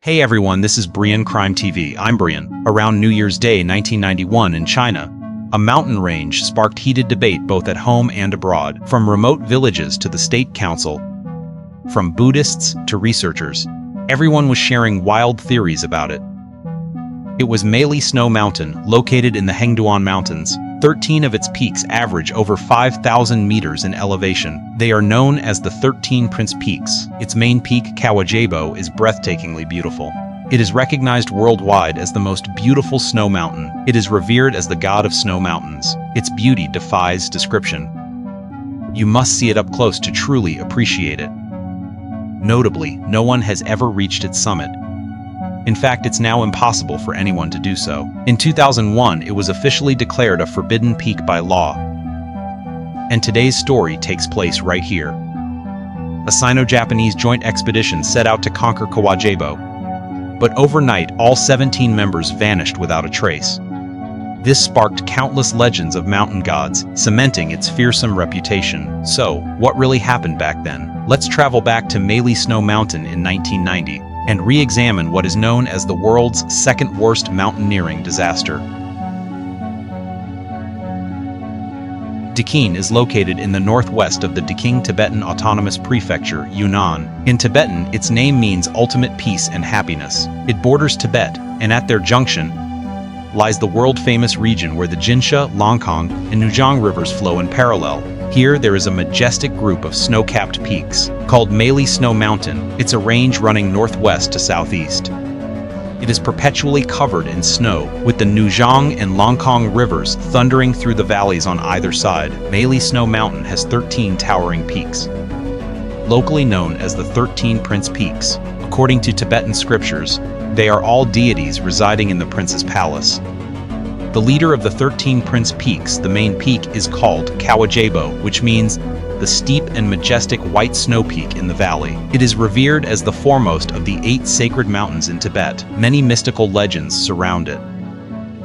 Hey everyone, this is Brian Crime TV. I'm Brian. Around New Year's Day 1991 in China, a mountain range sparked heated debate both at home and abroad. From remote villages to the state council, from Buddhists to researchers, everyone was sharing wild theories about it. It was Meili Snow Mountain, located in the Hengduan Mountains. 13 of its peaks average over 5,000 meters in elevation. They are known as the 13 Prince Peaks. Its main peak, Kawajebo, is breathtakingly beautiful. It is recognized worldwide as the most beautiful snow mountain. It is revered as the god of snow mountains. Its beauty defies description. You must see it up close to truly appreciate it. Notably, no one has ever reached its summit. In fact, it's now impossible for anyone to do so. In 2001, it was officially declared a forbidden peak by law. And today's story takes place right here. A Sino-Japanese joint expedition set out to conquer Kawajebo. But overnight, all 17 members vanished without a trace. This sparked countless legends of mountain gods, cementing its fearsome reputation. So, what really happened back then? Let's travel back to Meili Snow Mountain in 1990. And re-examine what is known as the world's second worst mountaineering disaster. Deqing is located in the northwest of the Deqing Tibetan Autonomous Prefecture, Yunnan. In Tibetan, its name means ultimate peace and happiness. It borders Tibet, and at their junction lies the world-famous region where the Jinsha, Longkong, and Nujang rivers flow in parallel. Here, there is a majestic group of snow-capped peaks, called Meili Snow Mountain. It's a range running northwest to southeast. It is perpetually covered in snow, with the Nujang and Longkong rivers thundering through the valleys on either side. Meili Snow Mountain has 13 towering peaks, locally known as the 13 Prince Peaks. According to Tibetan scriptures, they are all deities residing in the prince's palace. The leader of the 13 Prince Peaks, the main peak, is called Kawajebo, which means the steep and majestic white snow peak in the valley. It is revered as the foremost of the 8 sacred mountains in Tibet. Many mystical legends surround it.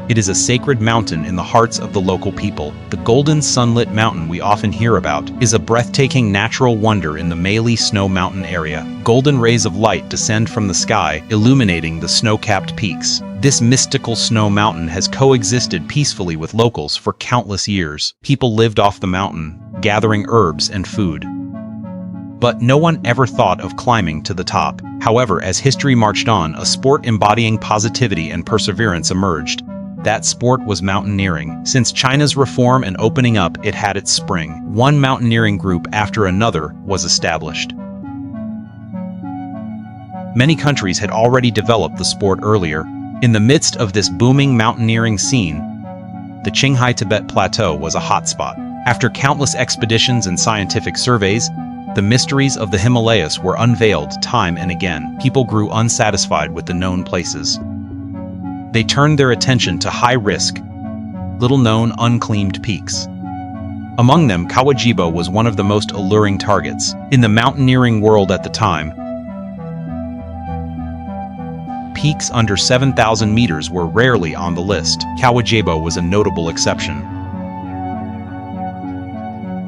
It is a sacred mountain in the hearts of the local people. The golden sunlit mountain we often hear about is a breathtaking natural wonder in the Meili Snow Mountain area. Golden rays of light descend from the sky, illuminating the snow-capped peaks. This mystical snow mountain has coexisted peacefully with locals for countless years. People lived off the mountain, gathering herbs and food. But no one ever thought of climbing to the top. However, as history marched on, a sport embodying positivity and perseverance emerged. That sport was mountaineering. Since China's reform and opening up, it had its spring. One mountaineering group after another was established. Many countries had already developed the sport earlier. In the midst of this booming mountaineering scene, the Qinghai Tibet Plateau was a hotspot. After countless expeditions and scientific surveys, the mysteries of the Himalayas were unveiled time and again. People grew unsatisfied with the known places. They turned their attention to high-risk, little-known, unclaimed peaks. Among them, Kawajebo was one of the most alluring targets. In the mountaineering world at the time, peaks under 7,000 meters were rarely on the list. Kawajebo was a notable exception.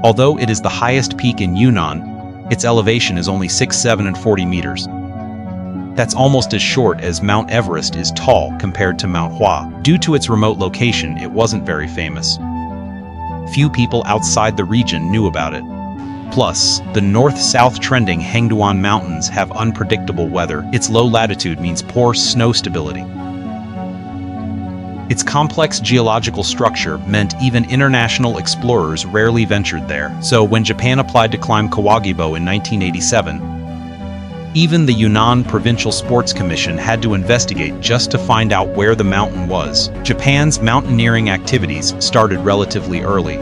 Although it is the highest peak in Yunnan, its elevation is only 6, 7, and 40 meters. That's almost as short as Mount Everest is tall compared to Mount Hua. Due to its remote location, it wasn't very famous. Few people outside the region knew about it. Plus, the north-south trending Hengduan Mountains have unpredictable weather. Its low latitude means poor snow stability. Its complex geological structure meant even international explorers rarely ventured there. So when Japan applied to climb Kawajebo in 1987, even the Yunnan Provincial Sports Commission had to investigate just to find out where the mountain was. Japan's mountaineering activities started relatively early.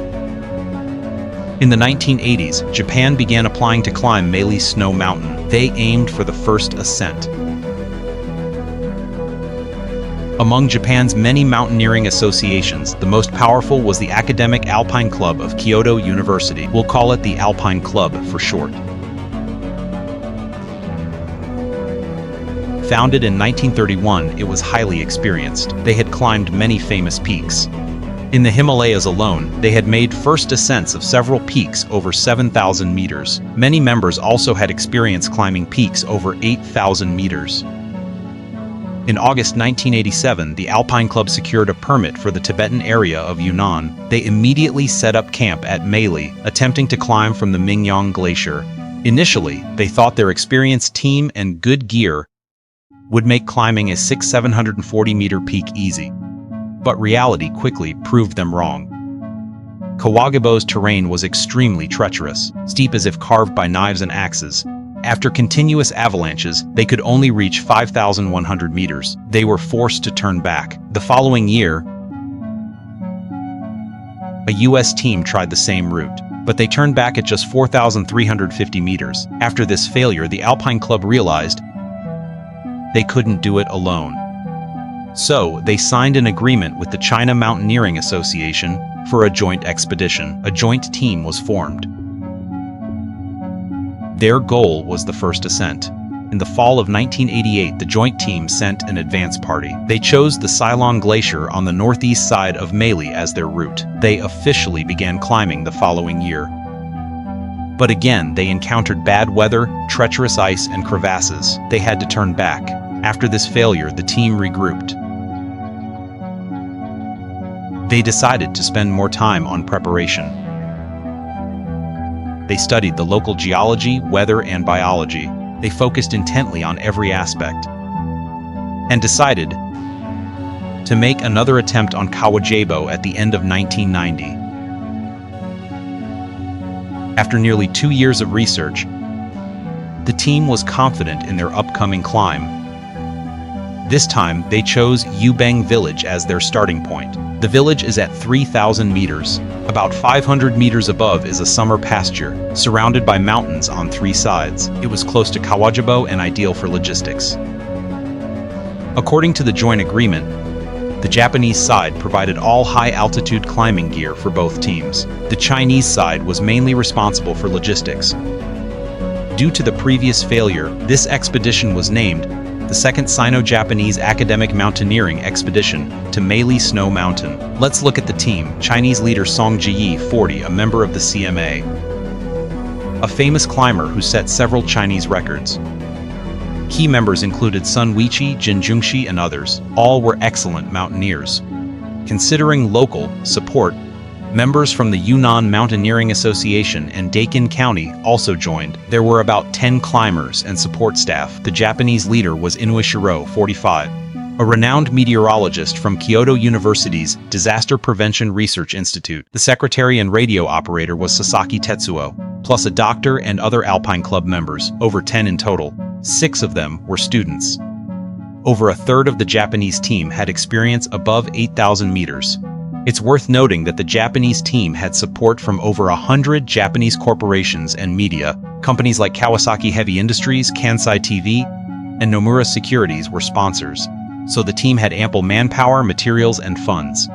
In the 1980s, Japan began applying to climb Meili Snow Mountain. They aimed for the first ascent. Among Japan's many mountaineering associations, the most powerful was the Academic Alpine Club of Kyoto University. We'll call it the Alpine Club for short. Founded in 1931, it was highly experienced. They had climbed many famous peaks. In the Himalayas alone, they had made first ascents of several peaks over 7,000 meters. Many members also had experience climbing peaks over 8,000 meters. In August 1987, the Alpine Club secured a permit for the Tibetan area of Yunnan. They immediately set up camp at Meili, attempting to climb from the Mingyang Glacier. Initially, they thought their experienced team and good gear would make climbing a 740-meter peak easy. But reality quickly proved them wrong. Kawajebo's terrain was extremely treacherous, steep as if carved by knives and axes. After continuous avalanches, they could only reach 5,100 meters. They were forced to turn back. The following year, a U.S. team tried the same route, but they turned back at just 4,350 meters. After this failure, the Alpine Club realized they couldn't do it alone. So, they signed an agreement with the China Mountaineering Association for a joint expedition. A joint team was formed. Their goal was the first ascent. In the fall of 1988, the joint team sent an advance party. They chose the Silon Glacier on the northeast side of Meili as their route. They officially began climbing the following year. But again, they encountered bad weather, treacherous ice, and crevasses. They had to turn back. After this failure, the team regrouped. They decided to spend more time on preparation. They studied the local geology, weather, and biology. They focused intently on every aspect and decided to make another attempt on Kawajebo at the end of 1990. After nearly 2 years of research, the team was confident in their upcoming climb. This time, they chose Yubeng Village as their starting point. The village is at 3,000 meters. About 500 meters above is a summer pasture, surrounded by mountains on 3 sides. It was close to Kawajebo and ideal for logistics. According to the joint agreement, the Japanese side provided all high-altitude climbing gear for both teams. The Chinese side was mainly responsible for logistics. Due to the previous failure, this expedition was named the Second Sino-Japanese Academic Mountaineering Expedition to Meili Snow Mountain. Let's look at the team. Chinese leader Song Jiyi, 40, a member of the CMA. A famous climber who set several Chinese records. Key members included Sun Weiqi, Jin Jungxi, and others. All were excellent mountaineers. Considering local support, members from the Yunnan Mountaineering Association and Dakin County also joined. There were about 10 climbers and support staff. The Japanese leader was Inuishiro, 45, a renowned meteorologist from Kyoto University's Disaster Prevention Research Institute. The secretary and radio operator was Sasaki Tetsuo, plus a doctor and other Alpine Club members, over 10 in total. 6 of them were students. Over a third of the Japanese team had experience above 8,000 meters. It's worth noting that the Japanese team had support from over 100 Japanese corporations and media. Companies like Kawasaki Heavy Industries, Kansai TV, and Nomura Securities were sponsors, so the team had ample manpower, materials, and funds.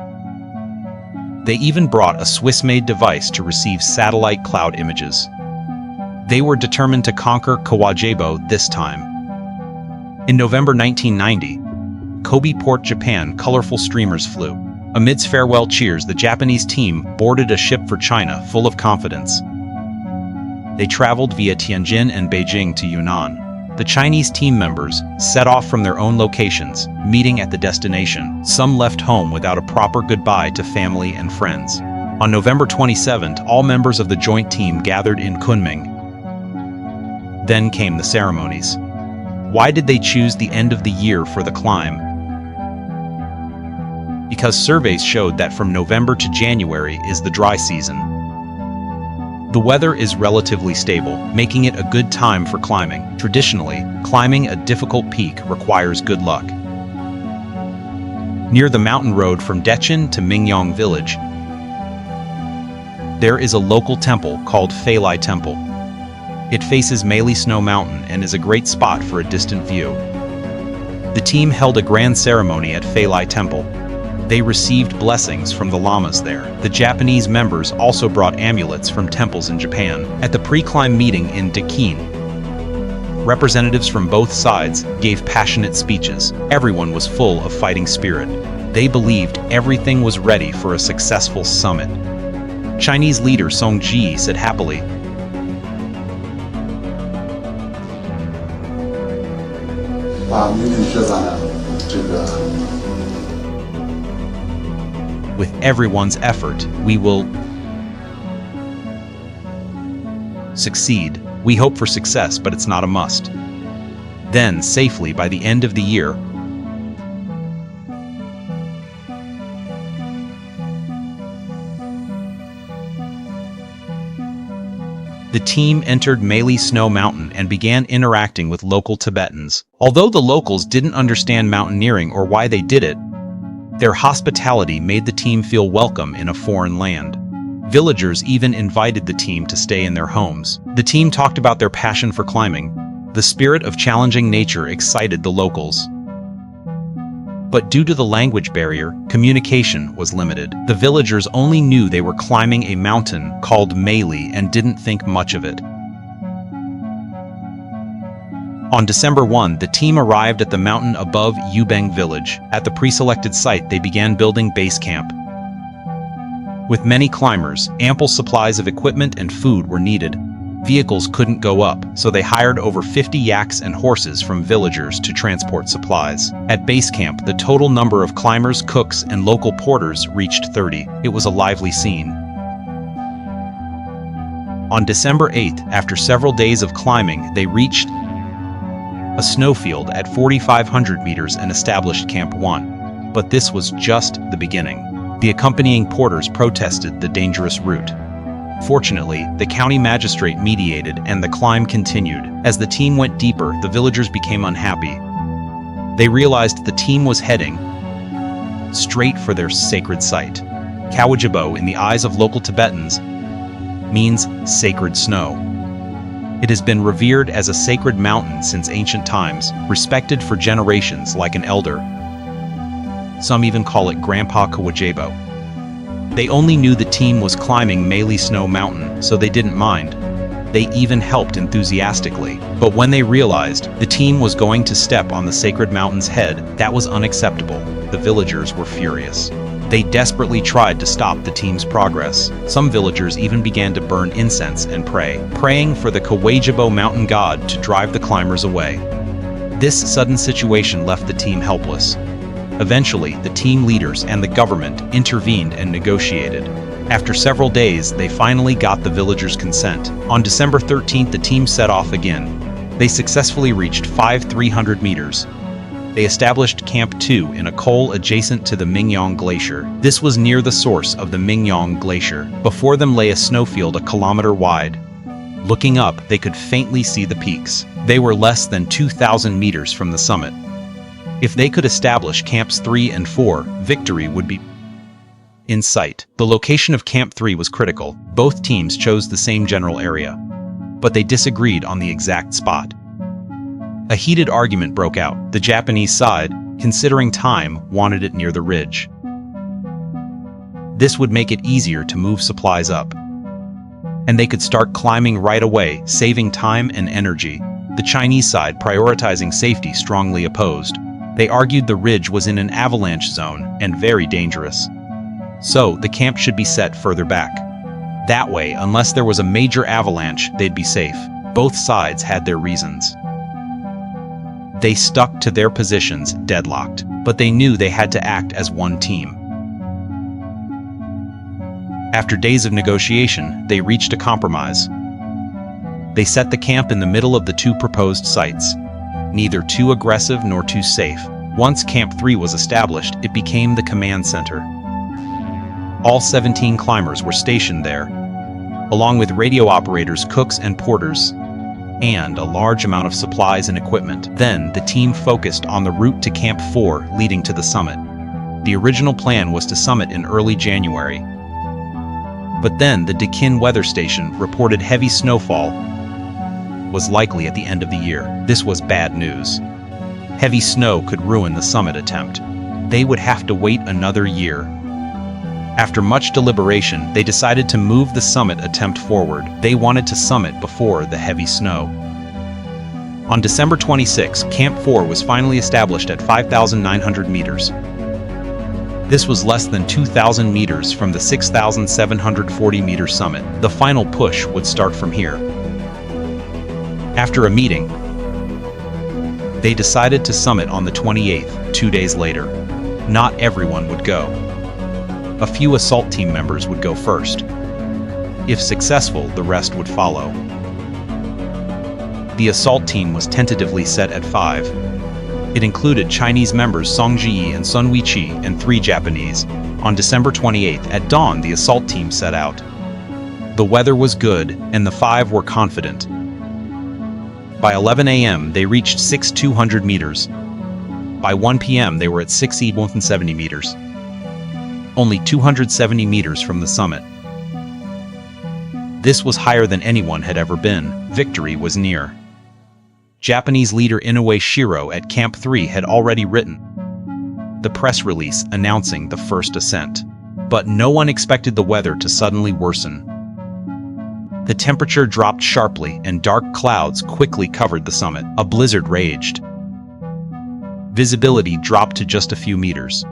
They even brought a Swiss-made device to receive satellite cloud images. They were determined to conquer Kawajebo this time. In November 1990, Kobe Port, Japan, colorful streamers flew. Amidst farewell cheers, the Japanese team boarded a ship for China full of confidence. They traveled via Tianjin and Beijing to Yunnan. The Chinese team members set off from their own locations, meeting at the destination. Some left home without a proper goodbye to family and friends. On November 27th, all members of the joint team gathered in Kunming. Then came the ceremonies. Why did they choose the end of the year for the climb? Because surveys showed that from November to January is the dry season. The weather is relatively stable, making it a good time for climbing. Traditionally, climbing a difficult peak requires good luck. Near the mountain road from Dechin to Mingyang village, there is a local temple called Meili Temple. It faces Meili Snow Mountain and is a great spot for a distant view. The team held a grand ceremony at Meili Temple. They received blessings from the lamas there. The Japanese members also brought amulets from temples in Japan. At the pre-climb meeting in Dakin, representatives from both sides gave passionate speeches. Everyone was full of fighting spirit. They believed everything was ready for a successful summit. Chinese leader Song Jiyi said happily, With everyone's effort, we will succeed. We hope for success, but it's not a must. Then, safely by the end of the year, the team entered Meili Snow Mountain and began interacting with local Tibetans. Although the locals didn't understand mountaineering or why they did it, their hospitality made the team feel welcome in a foreign land. Villagers even invited the team to stay in their homes. The team talked about their passion for climbing. The spirit of challenging nature excited the locals. But due to the language barrier, communication was limited. The villagers only knew they were climbing a mountain called Meili and didn't think much of it. On December 1, the team arrived at the mountain above Yubeng village. At the pre-selected site, they began building base camp. With many climbers, ample supplies of equipment and food were needed. Vehicles couldn't go up, so they hired over 50 yaks and horses from villagers to transport supplies. At base camp, the total number of climbers, cooks, and local porters reached 30. It was a lively scene. On December 8th, after several days of climbing, they reached a snowfield at 4,500 meters and established Camp 1. But this was just the beginning. The accompanying porters protested the dangerous route. Fortunately, the county magistrate mediated and the climb continued. As the team went deeper, the villagers became unhappy. They realized the team was heading straight for their sacred site. Kawajebo, in the eyes of local Tibetans, means sacred snow. It has been revered as a sacred mountain since ancient times, respected for generations like an elder. Some even call it Grandpa Kawajebo. They only knew the team was climbing Meili Snow Mountain, so they didn't mind. They even helped enthusiastically. But when they realized the team was going to step on the sacred mountain's head, that was unacceptable. The villagers were furious. They desperately tried to stop the team's progress. Some villagers even began to burn incense and pray, praying for the Kawajebo mountain god to drive the climbers away. This sudden situation left the team helpless. Eventually, the team leaders and the government intervened and negotiated. After several days, they finally got the villagers' consent. On December 13th, the team set off again. They successfully reached 5,300 meters. They established Camp 2 in a col adjacent to the Mingyong Glacier. This was near the source of the Mingyong Glacier. Before them lay a snowfield a kilometer wide. Looking up, they could faintly see the peaks. They were less than 2,000 meters from the summit. If they could establish Camps 3 and 4, victory would be in sight. The location of Camp 3 was critical. Both teams chose the same general area, but they disagreed on the exact spot. A heated argument broke out. The Japanese side, considering time, wanted it near the ridge. This would make it easier to move supplies up, and they could start climbing right away, saving time and energy. The Chinese side, prioritizing safety, strongly opposed. They argued the ridge was in an avalanche zone and very dangerous. So, the camp should be set further back. That way, unless there was a major avalanche, they'd be safe. Both sides had their reasons. They stuck to their positions, deadlocked, but they knew they had to act as one team. After days of negotiation, they reached a compromise. They set the camp in the middle of the two proposed sites. Neither too aggressive nor too safe. Once Camp 3 was established, it became the command center. All 17 climbers were stationed there, along with radio operators, cooks, and porters, and a large amount of supplies and equipment. Then, the team focused on the route to Camp 4 leading to the summit. The original plan was to summit in early January. But then, the Deakin weather station reported heavy snowfall was likely at the end of the year. This was bad news. Heavy snow could ruin the summit attempt. They would have to wait another year. After much deliberation, they decided to move the summit attempt forward. They wanted to summit before the heavy snow. On December 26, Camp 4 was finally established at 5,900 meters. This was less than 2,000 meters from the 6,740-meter summit. The final push would start from here. After a meeting, They decided to summit on the 28th, 2 days later. Not everyone would go. A few assault team members would go first. If successful, the rest would follow. The assault team was tentatively set at 5. It included Chinese members Song Ji and Sun Weiqi and 3 Japanese. On December 28th, at dawn, the assault team set out. The weather was good, and the 5 were confident. By 11 a.m., they reached 6,200 meters. By 1 p.m., they were at 6,170 meters. Only 270 meters from the summit. This was higher than anyone had ever been. Victory was near. Japanese leader Inoue Shiro at Camp 3 had already written the press release announcing the first ascent. But no one expected the weather to suddenly worsen. The temperature dropped sharply and dark clouds quickly covered the summit. A blizzard raged. Visibility dropped to just a few meters.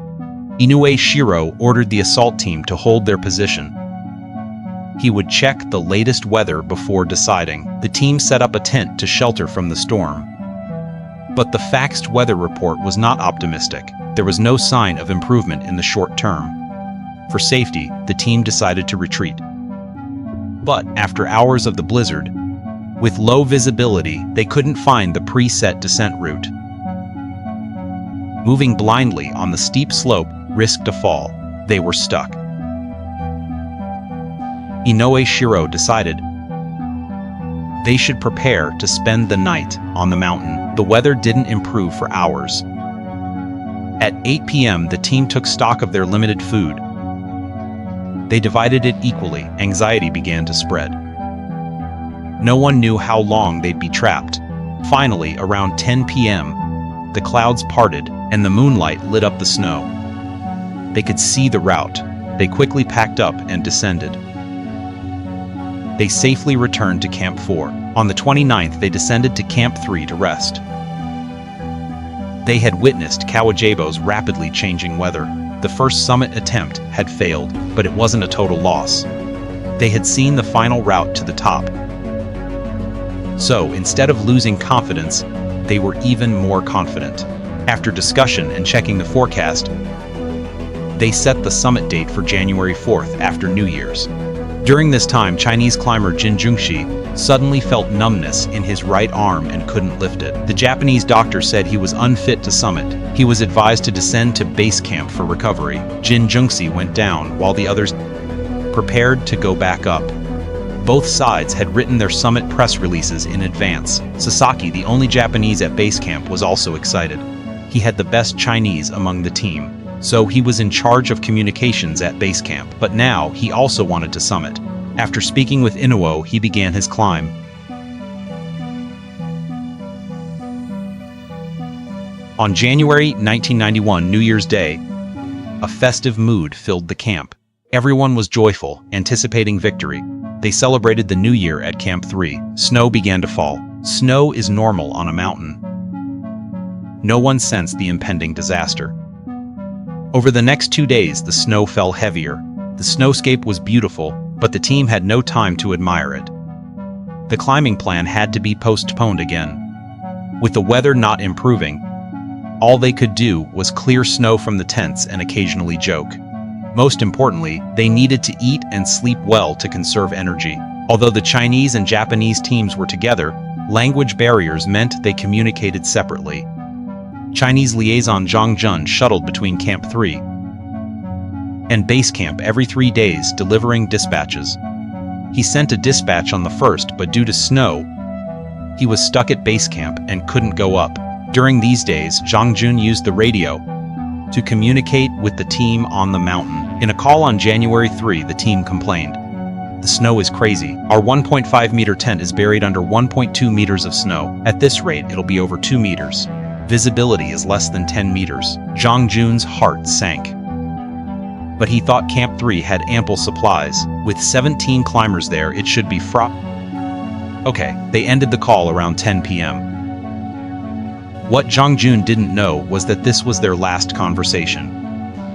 Inoue Shiro ordered the assault team to hold their position. He would check the latest weather before deciding. The team set up a tent to shelter from the storm. But the faxed weather report was not optimistic. There was no sign of improvement in the short term. For safety, the team decided to retreat. But after hours of the blizzard, with low visibility, they couldn't find the preset descent route. Moving blindly on the steep slope risked a fall. They were stuck. Inoue Shiro decided they should prepare to spend the night on the mountain. The weather didn't improve for hours. At 8 p.m., the team took stock of their limited food. They divided it equally. Anxiety began to spread. No one knew how long they'd be trapped. Finally, around 10 p.m., the clouds parted and the moonlight lit up the snow. They could see the route. They quickly packed up and descended. They safely returned to Camp 4. On the 29th, they descended to Camp 3 to rest. They had witnessed Kawajebo's rapidly changing weather. The first summit attempt had failed, but it wasn't a total loss. They had seen the final route to the top. So, instead of losing confidence, they were even more confident. After discussion and checking the forecast, they set the summit date for January 4th after New Year's. During this time, Chinese climber Jin Jungshi suddenly felt numbness in his right arm and couldn't lift it. The Japanese doctor said he was unfit to summit. He was advised to descend to base camp for recovery. Jin Jungshi went down while the others prepared to go back up. Both sides had written their summit press releases in advance. Sasaki, the only Japanese at base camp, was also excited. He had the best Chinese among the team, so he was in charge of communications at base camp. But now he also wanted to summit. After speaking with Inoue, he began his climb. On January 1991, New Year's Day, a festive mood filled the camp. Everyone was joyful, anticipating victory. They celebrated the new year at Camp 3. Snow began to fall. Snow is normal on a mountain. No one sensed the impending disaster. Over the next 2 days, the snow fell heavier. The snowscape was beautiful, but the team had no time to admire it. The climbing plan had to be postponed again. With the weather not improving, all they could do was clear snow from the tents and occasionally joke. Most importantly, they needed to eat and sleep well to conserve energy. Although the Chinese and Japanese teams were together, language barriers meant they communicated separately. Chinese liaison Zhang Jun shuttled between Camp 3 and base camp every 3 days, delivering dispatches. He sent a dispatch on the 1st, but due to snow, he was stuck at base camp and couldn't go up. During these days, Zhang Jun used the radio to communicate with the team on the mountain. In a call on January 3, the team complained, "The snow is crazy. Our 1.5-meter tent is buried under 1.2 meters of snow. At this rate, it'll be over 2 meters. Visibility is less than 10 meters. Zhang Jun's heart sank. But he thought Camp 3 had ample supplies. With 17 climbers there, it should be Okay, they ended the call around 10 p.m. What Zhang Jun didn't know was that this was their last conversation.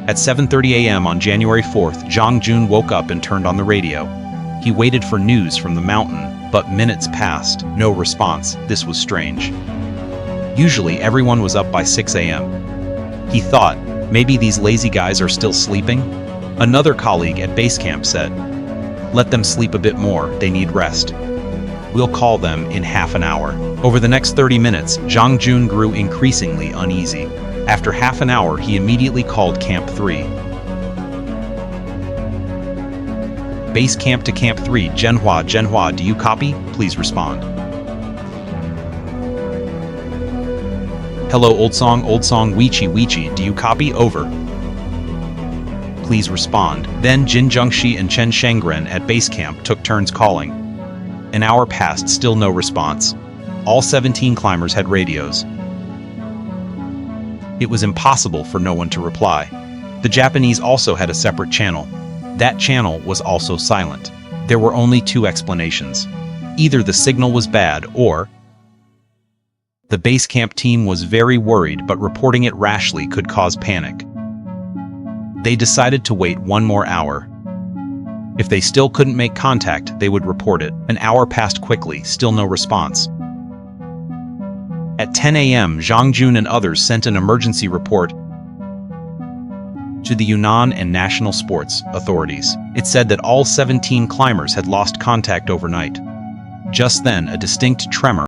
At 7:30 a.m. on January 4th, Zhang Jun woke up and turned on the radio. He waited for news from the mountain, but minutes passed. No response. This was strange. Usually everyone was up by 6 a.m. He thought, maybe these lazy guys are still sleeping? Another colleague at base camp said, let them sleep a bit more, they need rest. We'll call them in half an hour. Over the next 30 minutes, Zhang Jun grew increasingly uneasy. After half an hour, he immediately called Camp 3. Base camp to Camp 3, Zhenhua, do you copy? Please respond. Hello, Old Song, Weechi, do you copy? Over. Please respond. Then Jin Zhengxi and Chen Shengren at base camp took turns calling. An hour passed, still no response. All 17 climbers had radios. It was impossible for no one to reply. The Japanese also had a separate channel. That channel was also silent. There were only two explanations. Either the signal was bad or the base camp team was very worried, but reporting it rashly could cause panic. They decided to wait one more hour. If they still couldn't make contact, they would report it. An hour passed quickly, still no response. At 10 a.m., Zhang Jun and others sent an emergency report to the Yunnan and National Sports authorities. It said that all 17 climbers had lost contact overnight. Just then, a distinct tremor